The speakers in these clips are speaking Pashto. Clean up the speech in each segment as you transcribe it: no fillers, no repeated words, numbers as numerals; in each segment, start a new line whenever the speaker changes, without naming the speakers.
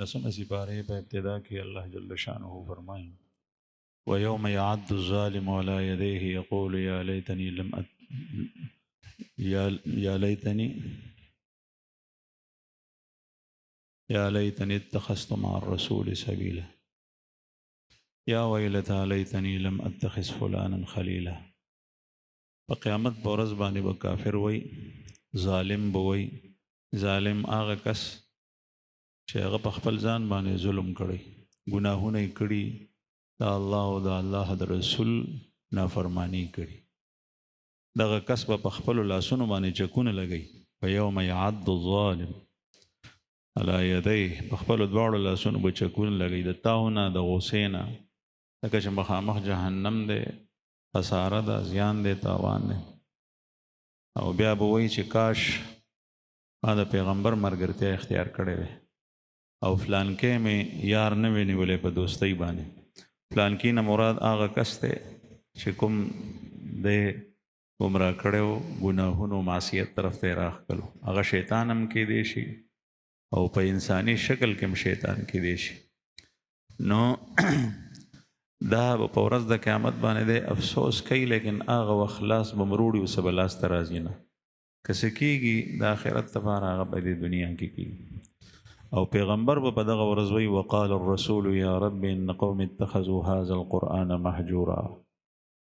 दसम सिपारे पर इब्तिदा की अल्लाह जल्ल शानुहु फरमाएं वयौम यअद्दु ज़ालिमु अला यदैहि यक़ूलु या लैतनी लम या लैतनी या लैतनी इत्तखज़्तु मअ अर्रसूलि सबीला या वैलता लैतनी लम अत्तखिज़ फुलानन खलीला। क़यामत बरज़ बानी ब काफिर वई ज़ालिम बवई ज़ालिम आगा कस چې هغه په خپل ځان باندې ظلم کړی ګناهونه یې کړي د الله او د الله د رسول نافرمانی کړي دغه کس په خپلو لاسونو باندې چکونه لګوي په یوم یعد الظالم علی یدیه په خپلو دواړو لاسونو به چکونه لګوي د تاونه د غوسې نه لکه چې مخامخ جهنم دی خساره ده زیان دی تاوان دی او بیا به وایي چې کاش ما د پیغمبر ملګرتیا اختیار کړې وی او فلانکې مې یار نه وی نیولې په دوستۍ باندې فلانکې نه مراد هغه کس دی چې کوم دی ګمراه کړی ګناهونو معصیت طرف ته یې راښکلو هغه شیطان هم کیدی شي او په انساني شکل کې هم شیطان کیدی شي نو دا په ورځ د قیامت باندې دی افسوس کوي لیکن هغه وخت لاس به مروړي اوسه به لاس ته راځي نه که څه کېږي د آخرت لپاره هغه په دې دنیا کې کېږي او پیغمبر په دغه ورځ وی وقال الرسول یا رب ان قوم اتخذوا هذا القرآن محجورا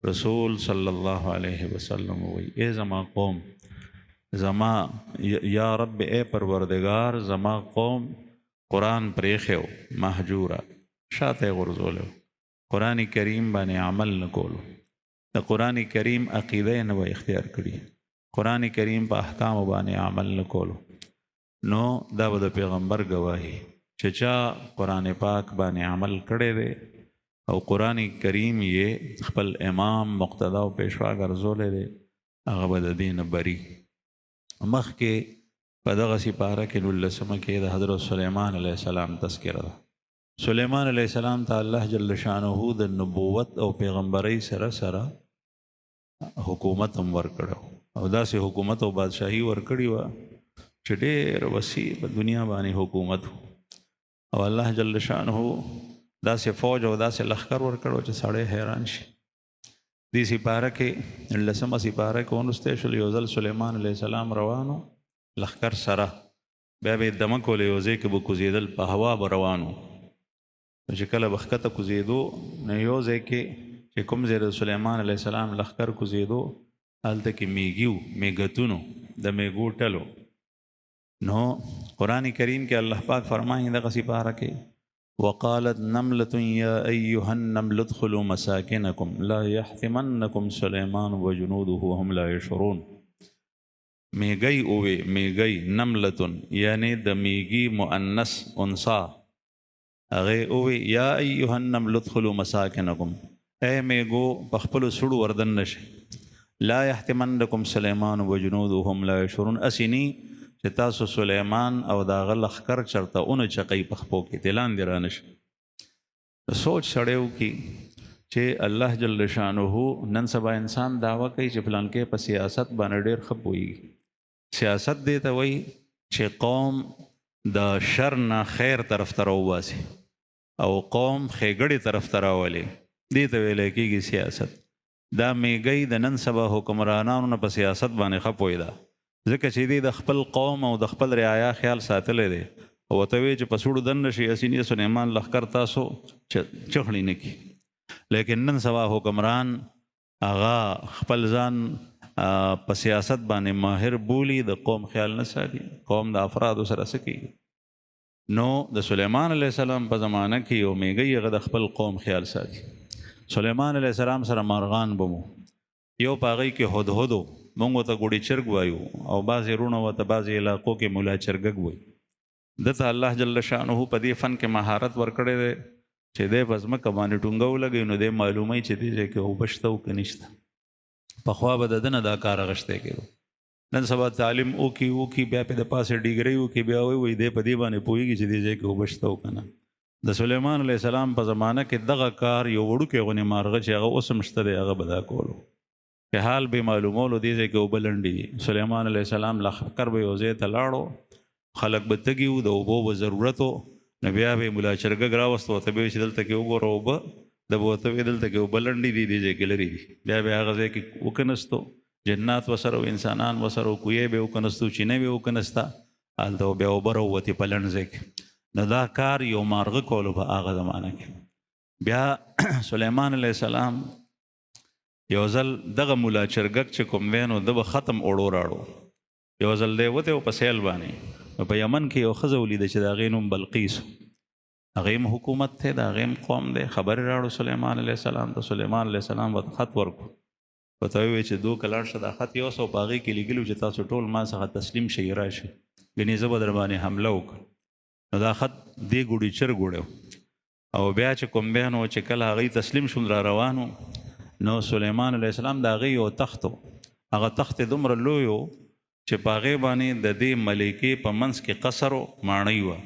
رسول صلی الله علیه وسلم وی اے زما قوم زما یا رب اے پروردگار زما قوم قرآن پریخو محجورا شاته غرزولو قرآن کریم باندې عمل نکولو د قرآن کریم عقیده نه اختیار کړي قرآن کریم په احکام باندې عمل نکولو نو دا به د پیغمبر گواهی چې چا قرآن پاک باندې عمل کړی دی او قرآن کریم یې خپل امام مقتدا او پیشوا ګرځولی دی هغه به د دې نه بري مخکې په دغه سپاره کې 19 کې د حضرت سلیمان علیه السلام تذکره ده سلیمان علیه السلام ته الله جل شانه د نبوت او پیغمبرۍ سره سره حکومت هم ورکړو او داسې حکومت او بادشاهي ورکړې وه چې ډېر وسیع په دنیا باندې حکومت او الله جل شانه داسې فوج او داسې لښکر ورکړو چې سړی حیران شي دې سپاره کې 19 سپاره کې ونستی شول یو ځل سلیمان علیه السلام روانو لښکر سره بیا به یې دمه کولې یو ځای کې به کوزېدل په هوا به روانو چې کله به ښکته کوزېدو نو یو ځای کې چې کوم ځای د سلیمان علیه السلام لښکر کوزېدو هلته کې میږي وو میږتونو د میږو ټلو نو قرآن کریم کې الله پاک فرمایي دغه سپاره کې وقالت نملة یا ایها النمل ادخلوا مساکنکم لا یحطمنکم سلیمان وجنوده وهم لا یشعرون میږی اوې میږی نملة یعنی د میږي مؤنث انثى هغې اوې یا ایها النمل ادخلوا مساکنکم اے میږو په خپلو سړو وردن نشئ لا یحطمنکم سلیمان وجنوده وهم لا یشعرون اسې نی چې تاسو سلیمان او د هغه لښکر چرته اونه چقی په خپو کې د لاندې رانشي سوچ سړی وکړي چې الله جل شانه نن سبا انسان دعوه کوي چې فلانکې په سیاست باندې ډېر ښه پوهېږي سیاست دې ته وایي چې قوم د شر نه خیر طرف ته راوباسي او قوم ښېګړې طرف ته راولي دې ته ویلی کېږي سیاست دا میږی د نن سبا حکمرانانو نه په سیاست باندې ښه پوهې ده ځکه چې دې د خپل قوم او د خپل رعایا خیال ساتلی دی او ورته وایي چې په سوړو دننه شي اسینې سلیمان لښکر تاسو چغړې نه کړي لیکن نن سبا حکمران هغه خپل ځان په سیاست باندې ماهر بولي د قوم خیال نه ساتي قوم د افرادو سره څه کېږي نو د سلیمان علیه السلام په زمانه کې یو میږی هغه د خپل قوم خیال ساتي سلیمان علیه السلام سره مارغان به مو یو په هغوی کې هدهدو مونږ ورته ګوډي چرګ وایو او بعضې وروڼه ورته بعضې علاقو کې ملا چرګک وایي دته الله جل شانه په دې فن کې مهارت ورکړی دی چې دی په ځمکه باندې ټونګه ولګوي نو دی معلوموي چې دې ځای کې اوبه شته او که نشته پخوا به د ده نه دا کار اخیستی کېدو نن سبا تعلیم وکړي بیا پې د پاسې ډیګرۍ وکړي بیا وایي دی په دې باندې پوهېږي چې دې ځای کې اوبه شته او که نه د سلیمان علیه السلام په زمانه کې دغه کار یو وړوکی غونې مارغه چې هغه اوس هم شته دی هغه به دا کولو که حال به معلومولو دې ځای کې اوبه لنډې دي سلیمان علیه السلام لښکر به یو ځای ته لاړو خلک به تږي وو د اوبو به ضرورت و نو بیا به مولا چرګک راوست ورته به ویل چې دلته کې وګوره اوبه د به ورته ویل دلته کې اوبه لنډې دي دې ځای کې لرې دي بیا به هغه ځای کې وکنستو جنات ورسره و انسانان ورسره و کویې به وکنستو چینه به وکنسته هلته بیا اوبه راووتې په لنډ ځای کې نو دا کار یو مارغه کولو په هغه زمانه کې بیا سلیمان علیه السلام یو ځل دغه مولا چرګک چې کوم دی نو ده به ختم اوړو راړو یو ځل دی وتی و په سیل باندې نو په یمن کې یو ښځه ولیده چې د هغې نوم بلقیس هغې هم حکومت دی د هغې هم قوم دی خبرې راړو سلیمان علیه السلام ته سلیمان علیه السلام ورته خط ورکړو ورته ویې چې دوکه لاړ شه دا خط یوسه او په هغې کې لیکلي چې تاسو ټول ما څخه تسلیم شئ راشئ ګنې زه به در باندې حمله وکړم نو دا خط دې ګوډي چرګ وړی او بیا چې کوم بیا نو چې کله هغوی تسلیم شول را روانو نو سلیمان علیه السلام د هغې یو تخت و هغه تخت یې دومره لوی و چې په هغې باندې د دې ملکې په منځ کې قصر و ماڼۍ وه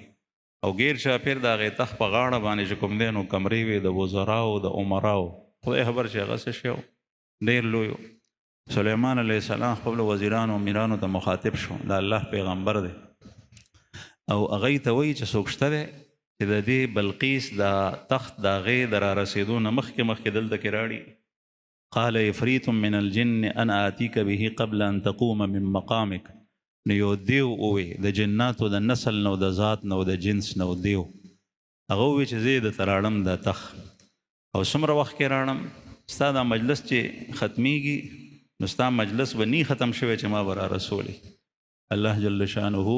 او غیر چاپېر د هغې تخت په غاړه باندې چې کوم دی نو کمرې وې د وزراو د عمراو خدای خبر چې هغه څه شی و ډېر لوی و سلیمان علیه السلام خپلو وزیرانو امیرانو ته مخاطب شو د الله پیغمبر دی او هغوی ته وایي چې څوک شته دی چې د دې بلقیس دا تخت د هغې د را رسېدو نه مخکې دلته کې راړي قال عفریت من الجن انا آتیک به قبل ان تقوم من مقامک نو یو دیو ووی د جناتو د نسل نو د ذات نو د جنس نو دیو هغه ووی چې زه یې درته راړم دا تخت او څومره وخت کې راړم ستا دا مجلس چې ختمیږي نو ستا مجلس به نی ختم شوی چې ما به را رسولې الله جل شانه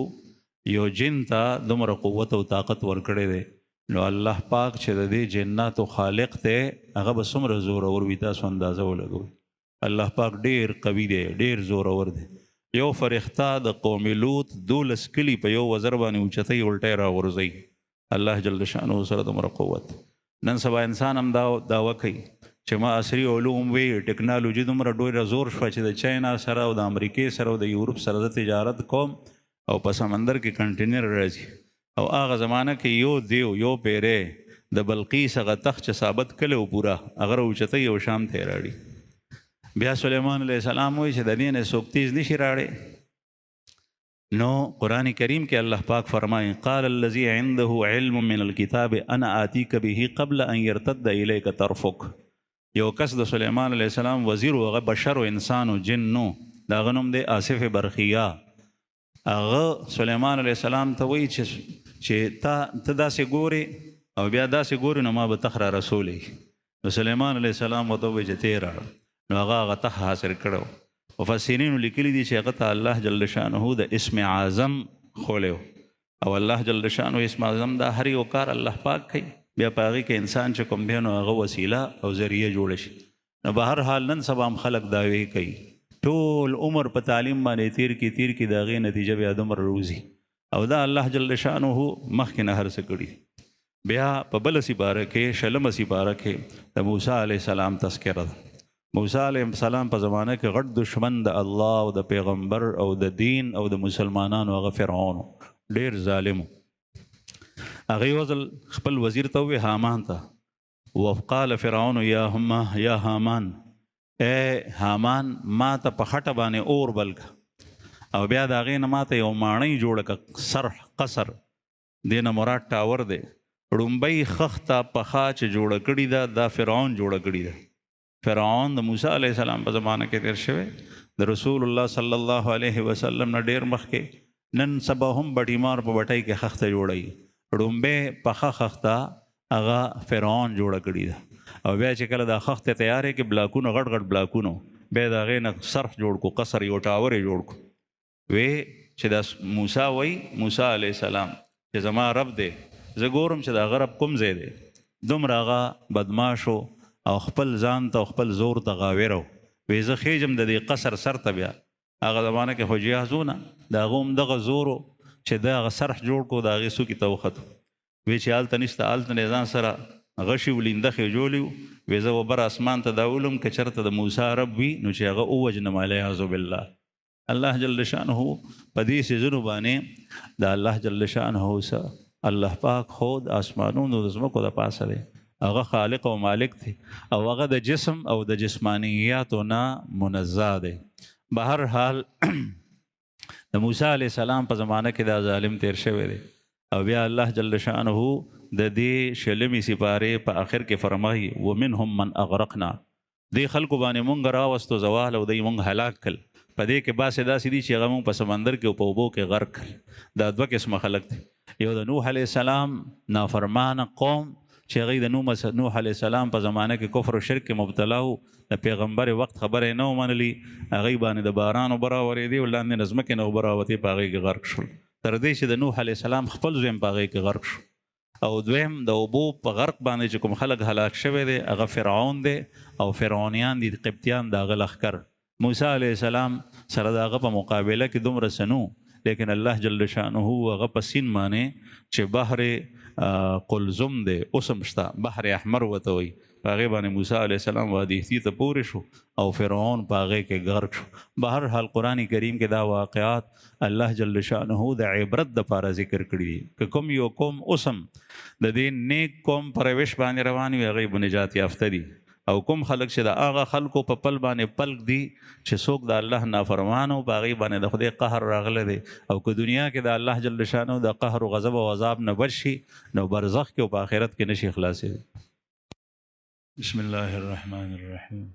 یو جن ته دومره قوت او طاقت ورکړی دی نو الله پاک چې د دې جناتو خالق دی هغه به څومره زورور وي تاسو اندازه ولګوئ الله پاک ډېر قوي دی ډېر زورور دی یو فرښته د قوم لوط 12 کلي په یو وزر باندې اوچتئ الټی راغورځئ الله جل شانه سره دومره قوت نن سبا انسان هم دا دعوه کوي چې ما عصري علوم وی ټکنالوژي دومره ډېره زور شوه چې د چاینا سره او د امریکې سره او د یورپ سره د تجارت کوم او په سمندر کې کنټینر راځي او هغه زمانه کې یو دیو یو پیری د بلقیس هغه تخت چې ثابت کړی و پوره هغه راوچتئ او شام ته یې راړي بیا سلیمان علیه السلام وایي چې د دې نه څوک تیز نشي راړی نو قرآن کریم کې الله پاک فرمایي قال الذي عنده علم من الكتاب انا آتیک به قبل ان يرتد الیک طرفک یو کس د سلیمان علیه السلام وزیر و هغه بشر و انسان و جن نو د هغه نوم دی آصف برخیه هغه سلیمان علیه السلام ته وایي چې ته داسې ګورې او بیا داسې ګورې نو ما به تخت را رسولی نو سلیمان علیه السلام ورته ووایي چې ته یې راړه نو هغه تخت حاصل کړی مفسرینو لیکلي دي چې هغه ته الله جل شانه د اسم اعظم خولی او الله جل شانه اسم اعظم دا هر یو کار الله پاک کوي بیا په هغې کې انسان چې کوم دی نو هغه وسیله او ذریعه جوړه شي نو به هر حال نن سبا هم خلک دعوې کوي ټول عمر په تعلیم باندې تیر کې د هغې نتیجه بیا دومره روزي او دا الله جل شانه مخکې نه هر څه کړي بیا په بله سپاره کې شلمه سپاره کې د موسی علیه السلام تذکره ده موسی علیه السلام په زمانه کې غټ دشمن د الله او د پیغمبر او د دین او د مسلمانانو هغه فرعون ډېر ظالم هغه یو ځل خپل وزیر ته وویل حامان ته وقال فرعون یا حامان اے حامان ما ته په خټه باندې اور بل که او بیا د هغې نه ما ته یو ماڼۍ جوړه که سرح قصر دې نه مراد ټاور دی ړومبۍ خښته پخه چې جوړه کړې ده دا فرعون جوړه کړې ده فرعون د موسی علیه السلام په زمانه کې تیر شوی د رسول الله صلی الله علیه وسلم نه ډېر مخکې نن سبا هم بټیمار په بټۍ کې خښته جوړوي ړومبۍ پخه خښته هغه فرعون جوړه کړې ده او بیا چې کله دا خښته تیارې کې بلاکونه غټ غټ بلاکونه بیا د هغې نه سرح جوړ کړو قصر یو ټاور یې جوړ کړو وی چې دا موسی وایي موسی علیه السلام چې زما رب دی زه ګورم چې د هغه رب کوم ځای دی دومره هغه بدماش او خپل ځان ته او خپل زور ته غاویر و وی زه خیجم د دې قصر سر ته بیا هغه زمانه کې خو جهازونه د هغه هم دغه زور و چې د هغه سرح جوړ کړو د هغې څوکې ته وختو وی چې هلته نشته هلته نه ځان سره غشي ولینده جوړي وی زه به بر اسمان ته دا ولم که چېرته د موسی رب وي نو چې هغه ووجنم علیاذ بالله الله جل شانه په دې څیزونو باندې د الله جل شانه الله پاک خود آسمانونو د ځمکو د پاسه دی هغه خالق او مالک دی او هغه د جسم او د جسمانیاتو نه منزه دی به هر حال د موسی علیه السلام په زمانه کې دا ظالم تیر شوی دی او بیا الله جل شانه د دې شلمی سپاره په آخر کې فرمایي ومنهم من اغرقنا، دې خلکو باندې مونږ راوستو زوال او دې مونږ هلاک کړل. په دې کې باسې داسې دي چې هغه مونږ په سمندر کې او په اوبو کې غرق کړل. دا دوه قسمه خلک دي. یو د نوح علیه السلام نافرمانه قوم چې هغوی د نوح علیه السلام په زمانه کې کفر او شرک کې مبتلا وو، د پیغمبر وخت خبره یې نه ومنلي، هغوی باندې د باران اوبه راورېدې او لاندې نه ځمکې نه اوبه راوتې، په هغوی کې غرق شول، تر دې چې د نوح علیه السلام خپل زوی هم په هغوی کې غرق شو. او دویم د اوبو په غرق باندې چې کوم خلک هلاک شوی دی هغه فرعون دی او فرعونیان دي، قبطیان د هغه لښکر. موسی علیه السلام سره د هغه په مقابله کې دومره څه نو، لیکن الله جل شانه هغه په سین باندې چې بحر قلزم دی اوس هم شته، بحر احمر ورته وایي، په هغې باندې موسی علیه السلام وادي ته پورې شو او فرعون په هغې کې غرق شو. بهرحال قرآن کریم کې دا واقعات الله جل شانه د عبرت دپاره ذکر کړي دي. که کوم یو قوم اوس هم د دې نیک قوم په روش باندې روان وي هغوی به نجات یافته دي، او کوم خلک چې د هغه خلکو په پل باندې پلک دي چې څوک د الله نافرمان او په هغوی باندې د خدای قهر راغلی دی، او که دنیا کې د الله جل شانه د قهر و غضب او عذاب نه بچ شي نو برزخ کې او په آخرت کې نشي خلاصېدی. بسم الله الرحمن الرحیم.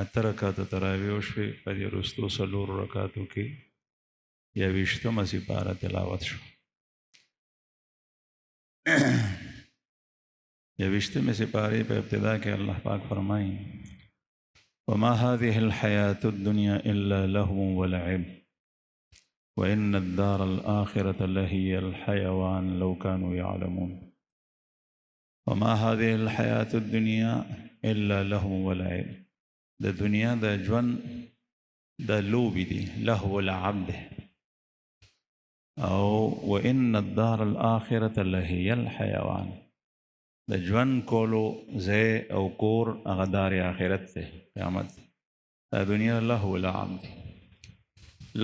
اته رکعاته تراویح وشوې، په دې وروستو څلورو رکعاتو کې 21مه سپاره تلاوت شو. 21مه سپارې په ابتدا کې الله پاک فرمایي وما هذه الحیاة الدنیا الا لهو ولعب وان الدار الآخرة لهي الحیوان لو كانوا يعلمون. وما هذه الحیاة الدنیا الا لهو ولعب، د دنیا د ژوند د لوبې دي، لهو لعب دی، او وان الدار الآخرة لهي الحیوان، د ژوند کولو ځای او کور هغه دار آخرت دی، قیامت. دا دنیا لهو لعب دی.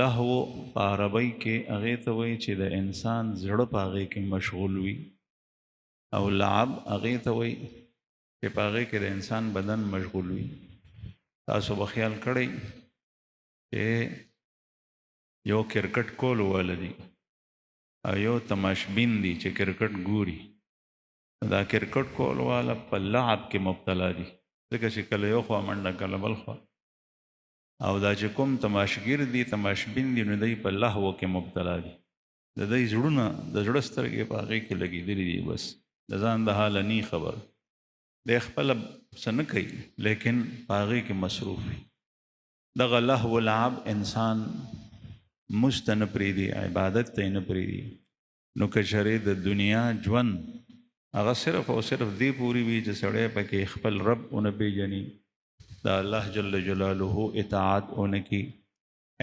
لهو په عربی کې هغې ته وایي چې د انسان زړه په هغې کې مشغول وي، او لعب هغې ته وایي چې په هغې کې د انسان بدن مشغول وي. تاسو به خیال کړئ چې یو کرکټ کولو والا دی او یو تماشبین دی چې کرکټ ګوري، دا کرکټ کول والا په لعب کې مبتلا دي، ځکه چې کله یو خوا منډه کله بل خوا، او دا چې کوم تماشګیر دي تماشبین دي نو دی په لهو کې مبتلا دي، د دوی زړونه د زړه سترګې په هغې کې لګېدلي دي، بس د ځان د حاله نی خبر دی، خپله څه نه کوي لیکن په هغې کې مصروف وي. دغه لهو لعب انسان مونځ ته نه پرېږدي، عبادت ته یې نه پرېږدي. نو که چېرې د دنیا ژوند هغه صرف او صرف دې پورې وي چې سړی پکې خپل رب ونه پېژني، د الله جل جلاله اطاعت ونه کړي،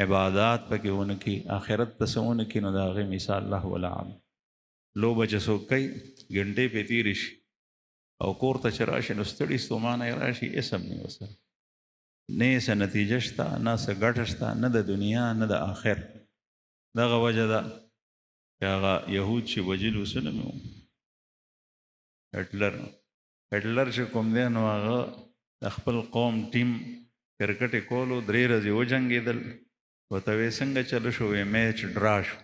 عبادات پکې ونه کړي، آخرت ته څه ونه کړي، نو د هغې مثال لهو لعب. لوبه چې څوک کوي ګنټې پې تېرې شي او کور ته چې راشي نو ستړي ستومانه یې راشي، اسم نه ورسره، نه یې څه نتیجه شته، نه څه ګټه شته، نه د دنیا نه د آخر. دغه وجه ده چې هغه یهود چې وجلو څه نوم و هټلر چې کوم دی نو هغه د خپل قوم ټیم کرکټ یې کولو، 3 ورځې وجنګېدل، ورته ویې څنګه چلو شو، ویې میچ ډرا شو،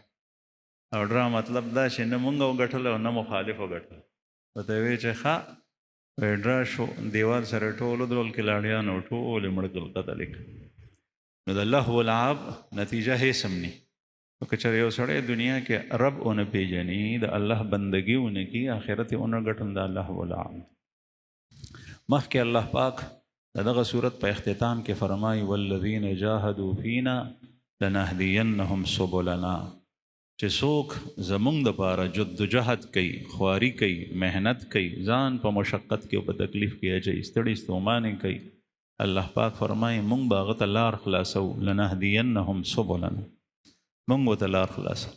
او ډرا مطلب دا چې نه مونږ وګټل او نه مخالف وګټل، ورته ویې چې ښه ډرا شو، دیوال سره ټول ودرول کلاړیانو ټول یې مړ کړل، قتل یې کړل. نو د لهو لعب نتیجه هیڅ هم نه. که چېرې یو سړی دنیا کې رب ونه پېژني، د الله بندګي ونه کړي، آخرت یې ونه ګټل، دا لهو لعب. مخکې الله پاک د دغه صورت په اختتام کې فرمایي والذین جاهدوا فینا لنهدینهم سبلنا، چې څوک زمونږ دپاره جدوجهد کوي، خواري کوي، محنت کوي، ځان په مشقت کې او په تکلیف کې اچوي، ستړي ستومانې کوي، الله پاک فرمایي مونږ به هغه ته لار خلاصو، لنهدینهم سبلنا، مونږ ورته لار خلاصو.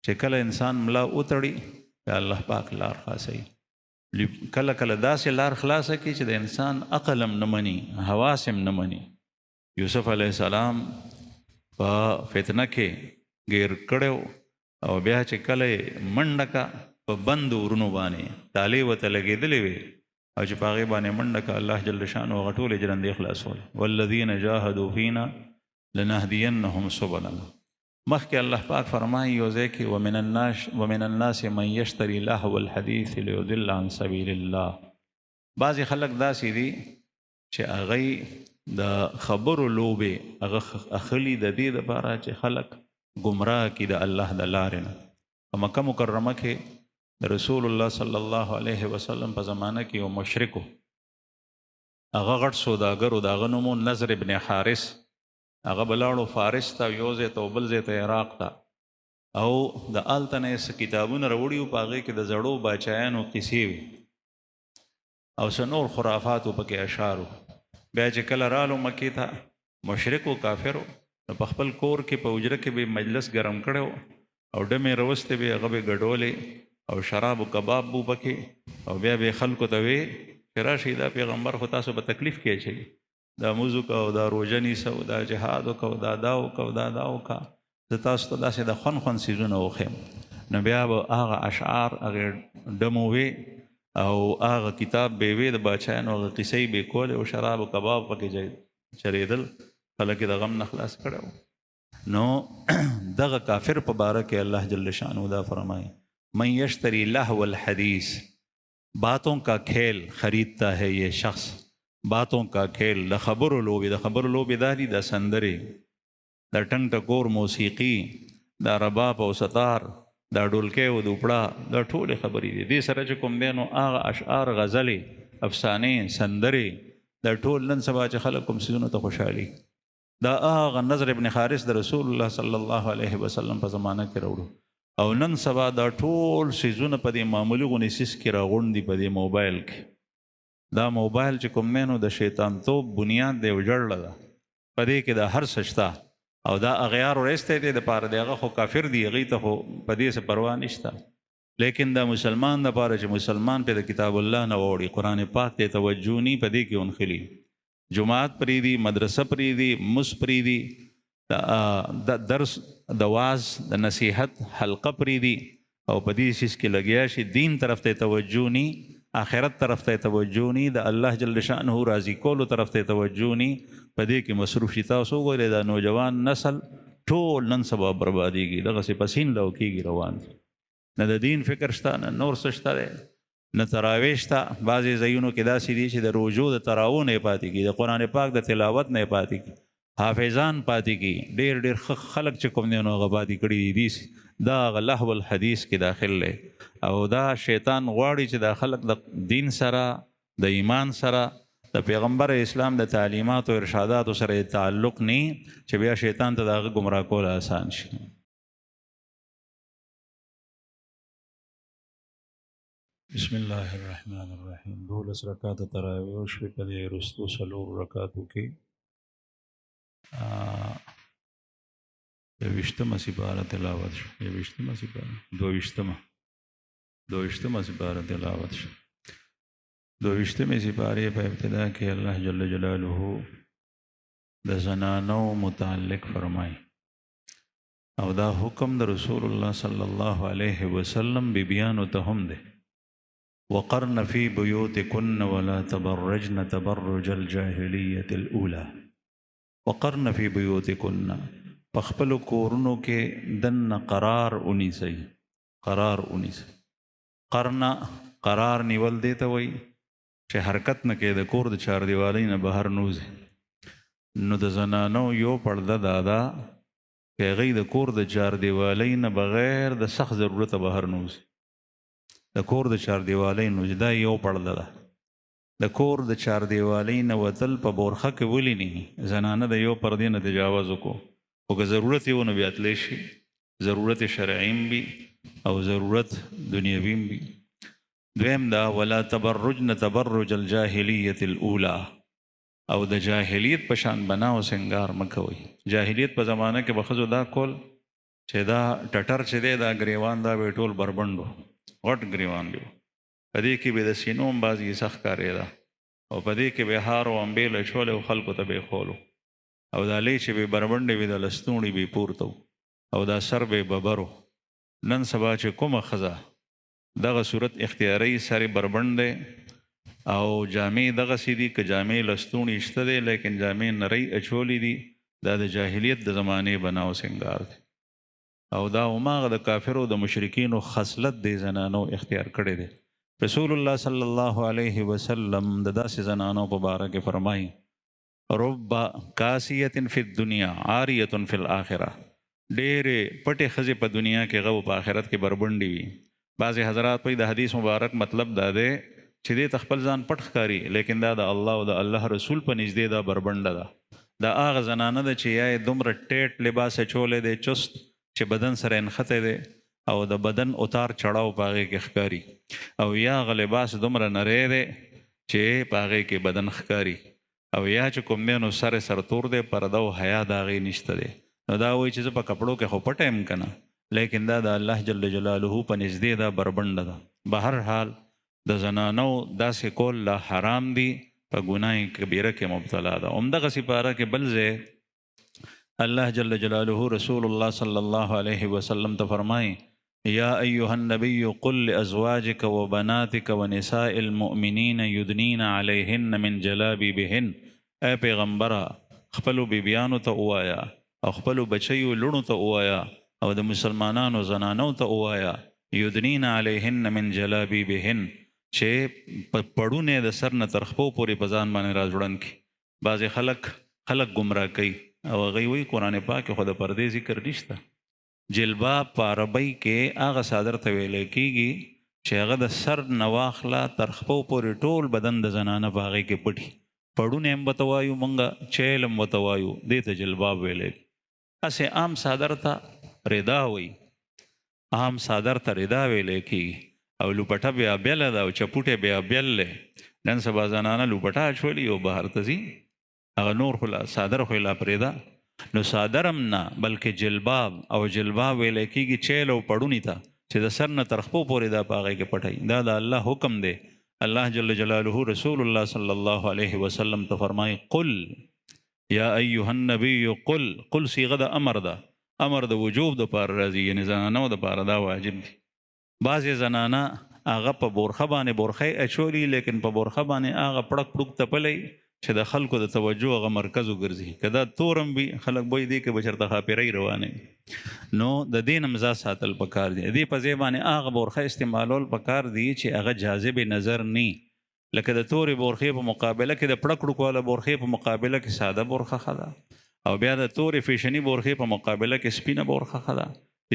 چې کله انسان ملا وتړي د الله پاک لار خلاصوي، کله کله داسې لار خلاصه کړي چې د انسان عقل هم نه مني، حواس هم نه مني. یوسف علیه السلام په فتنه کې ګیر کړی او بیا چې کله یې منډه کا په بندو ورونو باندې تالې ورته لګېدلې وې او چې په هغې باندې منډه کا، الله جل شانه هغه ټولې جرندې خلاصول. والذین جاهدوا فینا لنهدینهم سبلنا. مخکې الله پاک فرمایي یو ځای کې ومن الناس من یشتری لهو الحدیث لیضل عن سبیل الله. بعضې خلک داسې دي چې هغوی د خبرو لوبې هغه اخلي د دې دپاره چې خلک ګمراه کړي د الله د لارې نه. په مکه مکرمه کې د رسول الله صلی الله علیه وسلم په زمانه کې یو مشرک هغه غټ سوداګر و، د هغه نوم نضر ابن حارث. هغه به لاړو فارس ته، یو ځای ته او بل ځای ته عراق ته، او د هلته نه یې څه کتابونه راوړي وو، په هغې کې د زړو باچایانو قصې وي او څه نور خرافات و پکې اشعار و. بیا چې کله رالو مکې ته، مشرک و کافر و، نو په خپل کور کې په حجره کې به مجلس ګرم کړی و او ډمې راوستې به هغه به ګډولې او شراب و کباب بو پکې، او بیا به خلکو ته وی چې راشئ دا پیغمبر خو تاسو به تکلیف کې اچوي، دا موضوع کا او دا روژه نیسه او دا جهاد وکه او دا وکه او دا وکه، زه تاسو ته داسې د خوند څیزونه وښیم. نو بیا به هغه اشعار هغې ډمو وی او هغه کتاب به وی د باچایانو هغه قصې به کولې او شراب و کباب پکې چرېدل، خلک یې د غم نه خلاص کړی و. نو دغه کافر په باره کې الله جل شانه دا فرمائے من یشتری لهو الحدیث، باتوں کا کھیل خریدتا ہے یہ شخص، باتوں کا کھیل، د خبرو لوبې، د خبرو لوبې دا دي د سندرې، د ټنګ ټکور موسیقي، دا رباب او ستار، دا ډولکی او دوپړه، دا ټولې خبرې دي. دې سره چې کوم دی نو هغه اشعار، غزلې، افسانې، سندرې، دا ټول نن سبا چې خلک کوم څیزونو ته خوشحالي، دا هغه نضر ابن حارث د رسول الله صلی الله علیه وسلم په زمانه کې راوړو، او نن سبا دا ټول څیزونه په دې معمولي غونې سیس کې راغونډي په دې موبایل کې. دا موبایل چې کوم دی نو د شیطانتوب بنیاد دی او جړله ده، په دې کې دا هر څه شته، او دا اغیار ورستی دی دپاره دی، هغه خو کافر دی، هغوی ته خو په دې څه پروا نشته. لیکن دا مسلمان دپاره چې مسلمان پې د کتاب الله نه واوړي، قرآن پاک ته توجه ني، په دې کې ونښلي، جماعت پریدي، مدرسه پریدي، مس پریدي، د درس، د واز، د نصیحت حلقه پریدي، او په دې سیس کې لګیا شي، دین طرف ته توجه ني، آخرت طرف ته توجه ني، د الله جل شانه راضي کولو طرف ته توجه ني، په دې کې مصروف شي. تاسو وګورئ دا نوجوان نسل ټول نن سبا بربادېږي، دغسې پسین لو کېږي روان، نه د دین فکر شته، نه نور څه شته دی، نه تراویح شته. بعضې ځایونو کې داسې دي چې د روژو د تراوو نه یې پاتې کېږي، د قرآن پاک د تلاوت نه یې پاتې کېږي، حافظان پاتې کېږي، ډېر خلک چې کوم دی نو هغه پاتې کړي دي. دا هغه لهو الحدیث کې داخل دی، او دا شیطان غواړي چې دا خلک د دین سره، د ایمان سره، د پیغمبر اسلام د تعلیمات او ارشاداتو سره تعلق نی، چې بیا شیطان ته د هغه ګمراه کول آسان شي. بسم الله الرحمن الرحیم. 12 رکعاته تراویح وشوې، په دې وروستو 4 رکعاتو کې 20مه سپاره تلاوت شو، 20مه سپاره، 22مه سپاره تلاوت شو. 22مې سپارې په ابتدا کې الله جل جلاله د زنانو متعلق فرمایي، او دا حکم د رسول الله صلی الله علیه وسلم بیبیانو ته هم دی. وقرن فی بیوتکن ولا تبرجن تبرج الجاهلیة الاولى. وقرن فی بیوتکن، په خپلو کورونو کې دننه قرار ونیسئ، قرار ونیسئ. قرار نیول دی ته وایي چې حرکت نه کوي، د کور د چاردیوالۍ نه بهر نوځي. نو د زنانو یو پرده دا ده چې هغوی د کور د چاردیوالۍ نه بغیر د سخت ضرورته بهر نوځي، د کور د چاردیوالۍ نوځي، دا یو پرده ده. د کور د چاردیوالۍ نه وتل په بورخه کې ولې نه، زنانه د یو پردې نه تجاوز وکړو، خو که ضرورت یې ونه بیا تلی شي، ضرورت شرعیم وي او ضرورت دنیویم وي. دویم دا ولا تبرجن تبرج الجاهلیة الاولى، او د جاهلیت په شان بنا او سنگار مکوئ. جاهلیت په زمانه کې به ښځو دا کول چې دا ټټر چې دی، دا ګریوان، دا به ټول بربنډ و، غټ ګریوان به و، په دې کې به د سینو هم بعضې سخت ښکارېده، او په دې کې به هار او امبېل اچولی او خلکو ته به یې خولو، او دا لۍ چې به بربنډې وي، د لستوڼي به یې پورته و، او دا سر به یې ببر و. نن سبا چې کومه ښځه دغه صورت اختیاري، سر بربند دی او جامې دغسې دي، که جامې لستوڼي شته دی لیکن جامې نرۍ اچولی دي، دا د جاهلیت د زمانې بنا او سنګار دی. او دا هماغه د کافرو د مشرکینو خصلت دی زنانو اختیار کړی دی. رسول الله صلی الله علیه وسلم د داسې زنانو په باره کې فرمایي رب کاسیت فی الدنیا عاریت فی الاخره، ډېرې پټې ښځې په دنیا کې غو په آخرت کې بربنډې وي. بعضې حضرات وایي د حدیث مبارک مطلب دا دی چې دې ته خپل ځان پټ ښکاري، لیکن دا د الله او د الله رسول په نږدې دا بربنډه ده. دا هغه زنانه ده چې یا یې دومره ټیټ لباس اچولی دی چست چې بدن سره نښتی دی او د بدن اتار چړاو په هغې کې ښکاري، او یا هغه لباس دومره نری دی چې په هغې کې بدن ښکاري، او یا چې کوم دی نو سر سرتور دی، پرده او حیا د هغې نشته دی. نو دا وایي چې زه په کپړو کې خو پټه یم که نه، لیکن دا د الله جل جلاله په نږدې دا بربنډه ده. به هر حال د زنانو داسې کول لا حرام دي، په ګناه کبیره کې مبتلا ده. همدغسې په هغه کې بل ځای الله جل جلاله رسول الله صلی الله علیه وسلم ته فرمایي یا ایها النبی قل لازواجک وبناتک ونساء المؤمنین یدنین علیهن من جلابیبهن. اے پیغمبره خپلو بیبیانو ته ووایه او خپلو بچیو لوڼو ته ووایه او د مسلمانانو زنانو ته ووایه یدنین علیهن من جلابیبهن چې پړونه د سر نه تر خپو پورې په ځان باندې راځوړن کړي. بعضې خلک ګمراه کوي او هغوی وایي قرآن پاک کې خو د پردې ذکر نشته. جلباب په عربۍ کې هغه څادر ته ویلی کېږي چې هغه د سر نه واخله تر خپو پورې ټول بدن د زنانه په هغې کې پټي. پړونه هم ورته وایو مونږه، چیل هم ورته وایو، دې ته جلباب ویلی. هسې عام څادر ته ردا وایي، عام څادر ته ردا ویلی کېږي، او لوپټه بیا بیله ده او چپوټی بیا بیل دی. نن سبا زنانه لوپټه اچولي او بهر ته ځي، هغه نور خو څادر خو لا پرېږده. نو څادر هم نه بلکې جلباب، او جلباب ویلی کېږي چیل او پړوني ته چې د سر نه تر خپو پورې دا په هغې کې پټوي. دا د الله حکم دی. الله جل جلاله رسول الله صلی الله علیه وسلم ته فرمایي قل یا ایها النبی قل صیغه د امر ده، امر د وجوب دپاره راځي، یعنې زنانو دپاره دا واجب دي. بعضې زنانه هغه په بورخه باندې بورخی اچولي، لیکن په بورخه باندې هغه پړک پړوک تپلی چې د خلکو د توجه هغه مرکز وګرځي. که دا تورم وي خلک به یې دی که به چېرته خاپیرۍ روانه وي، نو د دې نه ځان ساتل پکار دي. دې په ځای باندې هغه بورخه استعمالول پکار دي چې هغه جاذب نظر نی، لکه د تورې بورخې په مقابله کې د پړک پړوک والا بورخې په مقابله کې ساده بورخه ښه ده، او بیا د تورې فیشني بورخې په مقابله کې سپینه بورخه ښه ده.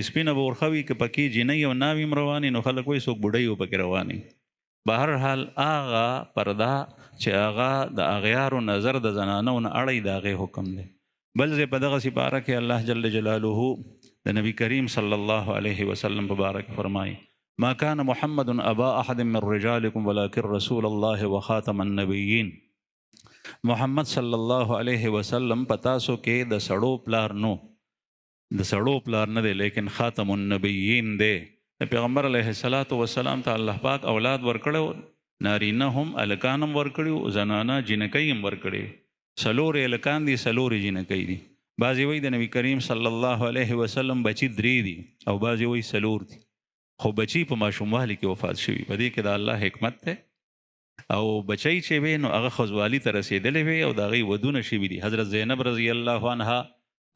سپینه بورخه وي که پکې جینۍ او ناوې هم روانې نو خلک وایي څوک بوډۍ و پکې روانې. به هر حال هغه پرده چې هغه د اغیارو نظر د زنانو نه اړی د هغې حکم دی. بل ځای په دغسې باره کې الله جل جلاله د نبی کریم صلی الله علیه وسلم په باره کې فرمایي ما کان محمد ابا احد من رجالکم ولکن رسول الله وخاتم النبیین. محمد صلی الله علیه وسلم په تاسو کې د سړو پلار نو، د سړو پلار نه دی، لیکن خاتم النبیین دی. پیغمبر علیه السلام ته الله پاک اولاد ورکړو، نارینه هم الکان هم ورکړي، زنانه جنکۍ هم ورکړي. څلورې الکان دي، څلورې جنکۍ دي. بعضې وایي د نبی کریم صلی الله علیه وسلم بچي 3 دي او بعضې وایي 4 دي، خو بچي په ماشوموالي کې وفات شوي. په دې کې د الله حکمت دی. او بچی چې وی نو هغه ښځوالي ته رسېدلی وی او د هغې ودونه شوي دي. حضرت زینب رضی الله عنها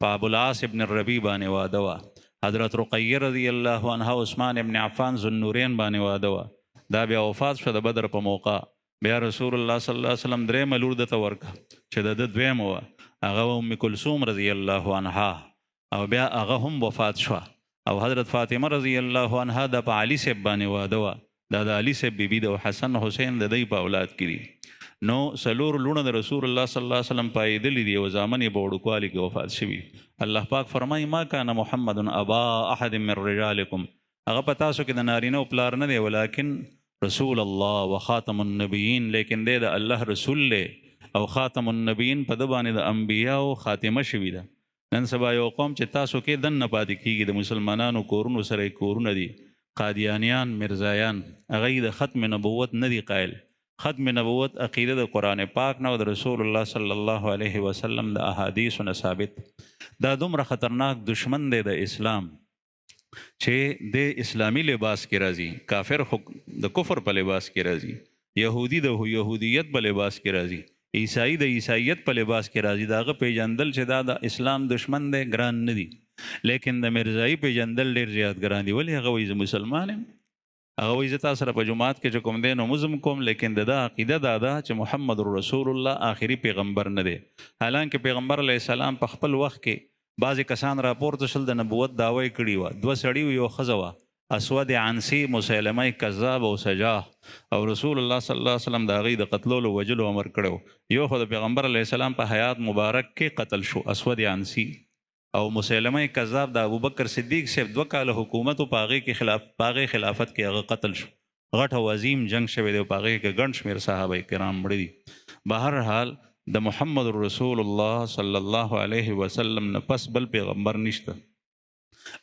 په ابوالعاص ابن الربیع باندې واده وه. حضرت رقیه رضی الله عنها عثمان ابن عفان ذوالنورین باندې واده وه. دا بیا وفات شو د بدر په موقع. بیا رسول الله صلی الله علیه وسلم درېیمه لور دته ورکړه چې د ده دویمه وه، هغه ام کلثوم رضی الله عنها، او بیا هغه هم وفات شوه. او حضرت فاطمه رضی الله عنها د په علي صاحب باندې واده وه. دا د علي صاحب بیبي د حسن حسین د دوی په اولاد کې دي. نو 4 لوڼه د رسول الله صلی الله علیه وسلم پایېدلي دي او زامن یې په وړوکوالي کې وفات شوي. الله پاک فرمایي ما کان محمد ابا احد من رجالکم، هغه په تاسو کې د نارینه او پلار نه دی، ولکن رسول الله وخاتم النبیین، لیکن دی د الله رسول دی او خاتم النبیین په ده باندې د انبیاو خاتمه شوي ده. نن سبا یو قوم چې تاسو کې دننه پاتې کېږي، د مسلمانانو کورونو سره کورونه دي، قادیانیان، مرزایان، هغه د ختم نبوت نه دي قایل. ختم نبوت عقیده د قرآن پاک نه او د رسول الله صلی الله علیه وسلم د احادیثو نه ثابت. دا دومره خطرناک دشمن دی د اسلام چې د اسلامی لباس کې راځي، کافر خو د کفر په لباس کې راځي، یهودي د یهودیت په لباس کې راځي، عیسائی د عیسائیت په لباس کې راځي. د هغه پیژندل چې دا د اسلام دشمن دی ګران نه دي. لیکن د مرزایي پیژندل ډېر زیات ګران دي. ولې؟ هغه وایي زه مسلمان یم، هغه وایي زه تا سره په جومات کې چې کوم دی نو مزم کوم، لیکن د ده عقیده دا ده چې محمد رسول الله آخري پیغمبر نه دی. حالانکه پیغمبر علیه السلام په خپل وخت کې بعضې کسان راپورته شل د نبوت دعوی کړي وه. 2 سړي وو، یو ښځه وه، اسود عنسی، مسیلمه کذاب او سجاح، او رسول الله صلی الله علیه وسلم د هغې د قتلولو وجلو امر کړی. یو خو د پیغمبر علیه السلام په حیات مبارک کې قتل شو، اسود عنسی، او مسیلمه کذاب د ابوبکر صدیق صاحب 2 کاله حکومت او په هغې خلافت کې هغه قتل شو. غټ او عظیم جنگ شوی دی او په هغې کې ګڼ شمېر صحابه کرام مړه دي. بهرحال د محمد رسول الله صلی الله علیه وسلم نه پس بل پیغمبر نشته.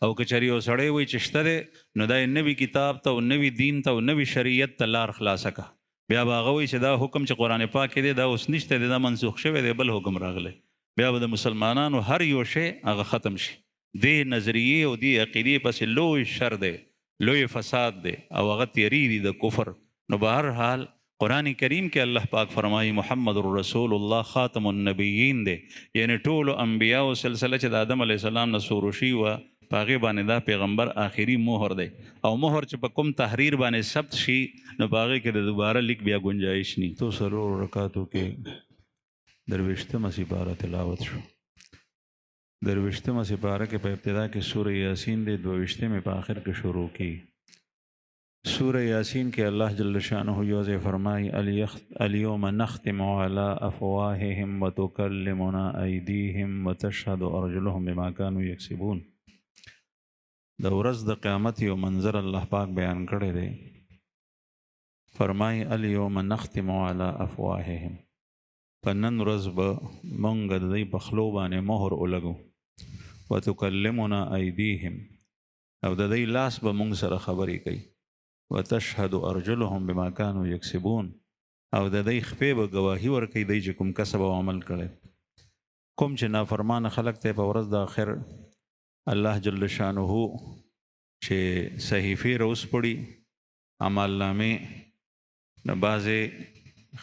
او که چېرې یو سړی وایي چې شته دی نو دا یې نوي کتاب ته او نوي دین ته او نوي شریعت ته لار خلاصه که. بیا به هغه وایي چې دا حکم چې قرآن پاک کې دی دا اوس نشته دی، دا منسوخ شوی دی، بل حکم راغلی. بیا به د مسلمانانو هر یو شی هغه ختم شي. دې نظریې او دې عقیدې پسې لوی شر دی، لوی فساد دی او هغه تیری دي د کفر. نو به هر حال قرآن کریم کې الله پاک فرمایي محمد رسول الله خاتم النبیین دی، یعنی ټولو انبیاو سلسله چې د آدم علیه السلام نه شروع شي وه په هغې باندې دا پیغمبر آخري مهر دی. او مهر چې په کوم تحریر باندې ثبت شي نو په هغې کې د دوباره لیک بیا گنجایش نی. تو 4 رکعاتو کې 23مه سپاره تلاوت شو. 23مه سپاره کې په ابتدا کې سوره یاسین دی، 22مې په آخر کې شروع کی. سوره یاسین کې الله جل شانه یو ځای فرمایي الیوم نختم علی افواههم وتکلمنا ایدیهم وتشهد ارجلهم بما كانوا یکسبون. د ورځ د قیامت یو منظر الله پاک بیان کړی دی. فرمایي الیوم نختم علی افواههم، په نن ورځ به مونږ د دوی په خولو باندې مهر ولګو. وتکلمنا ایدیهم، او د دوی لاس به مونږ سره خبرې کوي. وتشهد ارجلهم بما كانوا یکسبون، او د دوی خپې به ګواهي ورکوي دوی چې کوم کسب او عمل کړی. کوم چې نافرمانه خلک ته په ورځ د آخر الله جل شانه چې صحیفې راوسپړي عمل نامې، نو بعضې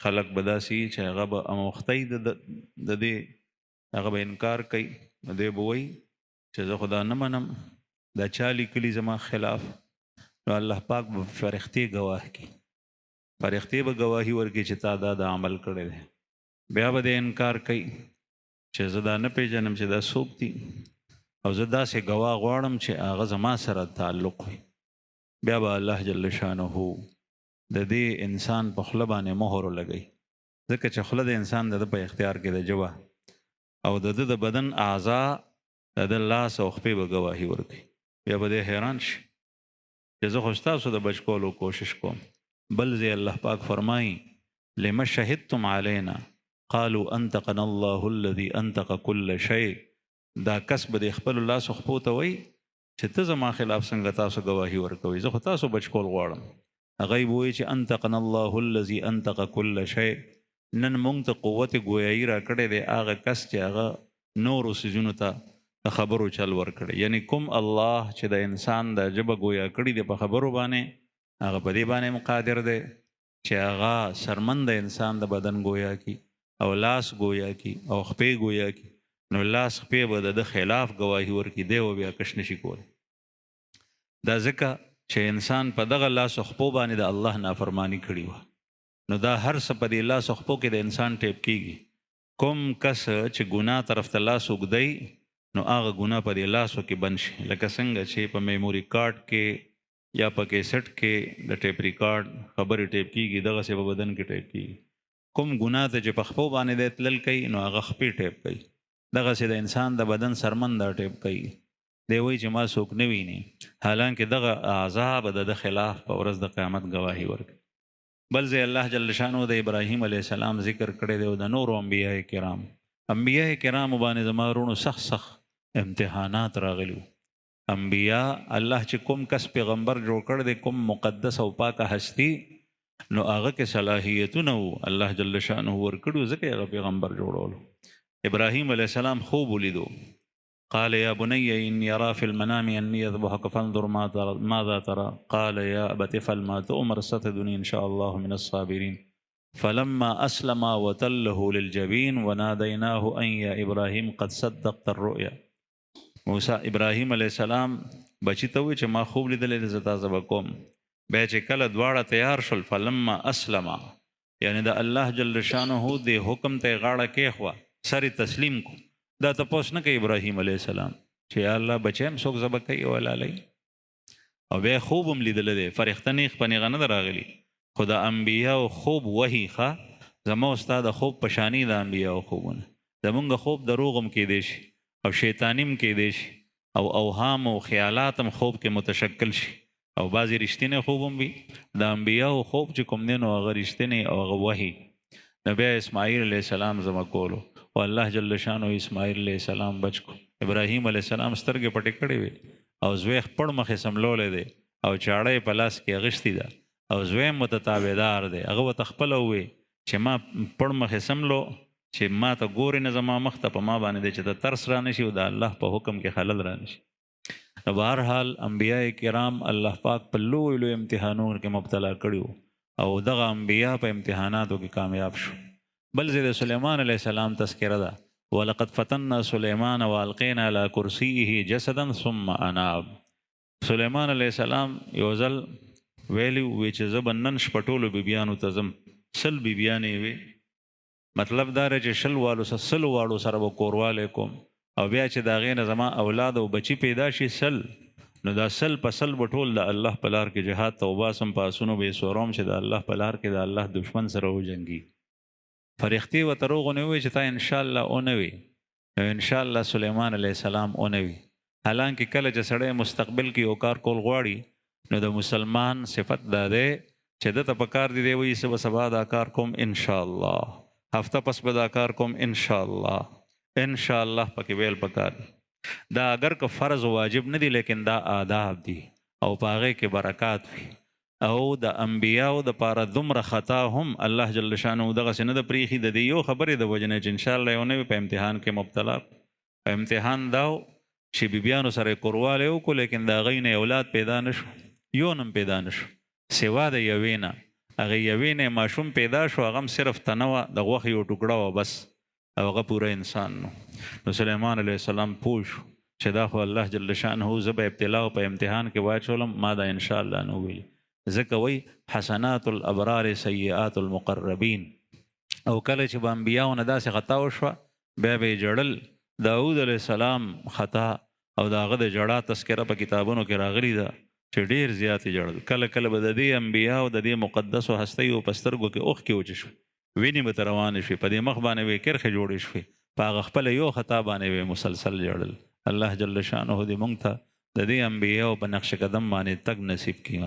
خلک به داسې چې هغه به اموختی د دې هغه به انکار کوي. نو دی به وایي چې زه خو دا نه منم، دا چا لیکلي زما خلاف. نو الله پاک به فرښتې ګواه کړي، فرښتې به ګواهي ورکړي چې تا دا د عمل کړی دی. بیا به دی انکار کوي چې زه دا نه پیژنم چې دا څوک دي، او زه داسې ګواه غواړم چې هغه زما سره تعلق وي. بیا به الله جل شانه د دې انسان په خوله باندې مهر ولګوي، ځکه چې خوله د انسان د ده په اختیار کې ده ژبه، او د ده د بدن اعضا د ده لاس او خپې به ګواهي ورکوي. بیا به دی حیران شي چې زه خو ستاسو د بچ کولو کوشش کوم. بل ځای الله پاک فرمایي لم شهدتم علینا قالوا انطقنا الله الذي انطق كل شيء. دا کس به د خپلو لاسو خپو ته وایي چې ته زما خلاف څنګه تاسو ګواهي ورکوئ، زه خو تاسو بچ کول غواړم. هغوی به وایي چې انطقنا الله الذي انطق كل شيء. نن موږ ته قوت ګویایي راکړی دی هغه کس چې هغه نورو څیزونو ته د خبرو چل ورکړی. یعنی کوم الله چې د انسان د ژبه ګویا کړي دی په خبرو باندې، هغه په دې باندې قادر دی چې هغه سرمن د انسان د بدن ګویا کړي او لاس ګویا کړي او خپې ګویا کړي. نو لاس خپې به د خلاف ګواهي ورکړي، دی به بیا کش نشي کولی. دا ځکه چې انسان په دغه لاس خپو باندې د الله نافرمانی کړې وه. نو دا هر څه په دې لاس خپو کې د انسان ټیپ کېږي. کوم کس چې ګناه طرف ته لاس اوږدی نو هغه ګناه په دې لاسو کې بند شي. لکه څنګه چې په میموري کارډ کې یا په کیسټ کې د ټیپ ریکارډ خبرې ټیپ کېږي، دغسې په بدن کې ټیپ کېږي. کوم ګناه ته چې په خپو باندې دی تلل کوي نو هغه خپې ټیپ کوي، دغسې د انسان د بدن سرمن دا ټیپ کوي. دی وایي چې ما څوک نه ویني، حالانکه دغه اعضا به د ده خلاف په ورځ د قیامت ګواهي ورکوي. بل ځای الله جل شانه د ابراهیم علیه السلام ذکر کړی دی او د نورو انبیاء کرامو باندې زما وروڼو سخت امتحانات راغلي. انبیاء الله چې کوم کس پیغمبر جوړ کړی دی، کوم مقدس او پاکه هستی، نو هغه کې صلاحیتونه وو الله جل شانه ورکړي، ځکه هغه پیغمبر جوړولو. ابراهیم علیه السلام خوب ولیدو. قال يا بني إني أرى في المنام أني أذبحك فانظر ماذا ترى قال يا أبت افعل ما تؤمر ستجدني إن شاء الله من الصابرين فلما أسلم وتله للجبين وناديناه أن يا إبراهيم قد صدقت الرؤيا موسی ابراهیم علیه السلام بچی ته وویل چې ما خوب لیدلی دی زه تا ذبح کوم. بیا چې کله دواړه تیار شول فلما اسلما، یعنی د الله جل شانه د حکم ته غاړه کېښوه، سر تسلیم کو. دا تپوس نه کوي ابراهیم علیه السلام چې یا الله بچی هم څوک ذبح کوي او لالی. او بیا خوب هم لیدلی دی، فرښته نیغ په نیغه نه ده راغلي، خو د انبیاو خوب وحي ښه. زما او ستا د خوب په شاني د انبیاو خوبونه. زمونږ خوب دروغ هم کیدی شي او شیطانی هم کیدی شي او اوهام او خیالات هم خوب کې متشکل شي، او بعضې رښتینی خوب هم وي. د انبیاو خوب چې کوم دی نو هغه رښتینی او هغه وحي. نو بیا اسماعیل علیه السلام ذبح کولو او الله جل شانو اسماعیل علیه السلام بچ کو. ابراهیم علیه السلام سترګې پټې کړې وې او زوی خپړ مخې سملولی دی او چاړه یې په لاس کې اغشتې ده او زوی هم ورته تابعدار دی. هغه ورته خپله ووې چې ما پړ مخې سملو چې ما ته ګورې نه زما مخ ته په ما باندې دی چې د ترس را نشي او د الله په حکم کې خلل را نشي. نو بهرحال انبیاء کرام الله پاک په لوی لوی امتحانونو کې مبتلا کړي او دغه انبیاء په امتحاناتو کې کامیاب شو. بل ځای د سلیمان علیه السلام تذکره ده، ولقد فتنا سلیمان والقینا علی کرسیه جسدا ثم اناب. سلیمان علیه السلام یو ځل ویلي وی چې زه به نن شپه ټولو بیبیانو ته ځم. 100 بیبیانې وې، مطلب دا دی چې 100 واړو سره به کوروالی کوم او بیا چې د هغې نه زما اولاد او بچي پیدا شي 100، نو دا 100 په 100 به ټول د الله په لار کې جهاد ته وباسم، په آسونو به یې سوروم چې د الله په لار کې د الله دشمن سره وجنګي. فرښتې ورته روغ ونې وویل چې تا انشاءالله ونه وي. نو انشاءالله سلیمان علیه السلام ونه وي. حالانکه کله چې سړی مستقبل کې یو کار کول غواړي نو د مسلمان صفت دا دی چې ده ته پکار دی دی وایي زه به سبا دا کار کوم انشاءالله، هفته پس به دا کار کوم انشاءالله. انشاءالله پکې ویل پکار دی. دا اگر که فرض واجب نه دی لیکن دا آداب دی او په هغې کې برکات وي. او د انبیاو د پاره دومره خطا هم الله جل شانه دغسې نه ده پرېښي د دې یو خبرې د وجې نه چې انشاءالله یو نه وي په امتحان کې مبتلا. په امتحان دا چې بیبیانو سره یې کوروالی وکړو لیکن د هغوی نه اولاد پیدا نه شو، یو نم پیدا نه شو سوا د یوې نه. هغې یوې نه ماشوم پیدا شو، هغه هم صرف تنه وه، د غوښې یو ټوکړه وه بس، او هغه پوره انسان نو. نو سلیمان علیه السلام پوه شو چې دا خو الله جل شانه زه به ابتلا او په امتحان کې واچولم، ما دا انشاءالله نه ویلي. ځکه وایي حسنات الابرار سیئات المقربین. او کله چې به انبیاو نه داسې خطا وشوه بیا به یې جړل. داود علیه السلام خطا او د هغه د ژړا تذکره په کتابونو کې راغلي ده چې ډېر زیات یې جړل. کله کله به د دې انبیاو د دې مقدسو هستیو په سترګو کې اوښکې وچې شوې، وینې به ته روانې شوې، په دې مخ باندې به یې کرښې جوړې شوې، په هغه خپله یو خطا باندې به یې مسلسل جړل. الله جل شانه دې موږ ته د دې انبیاو په نقش قدم باندې تګ نصیب کړي.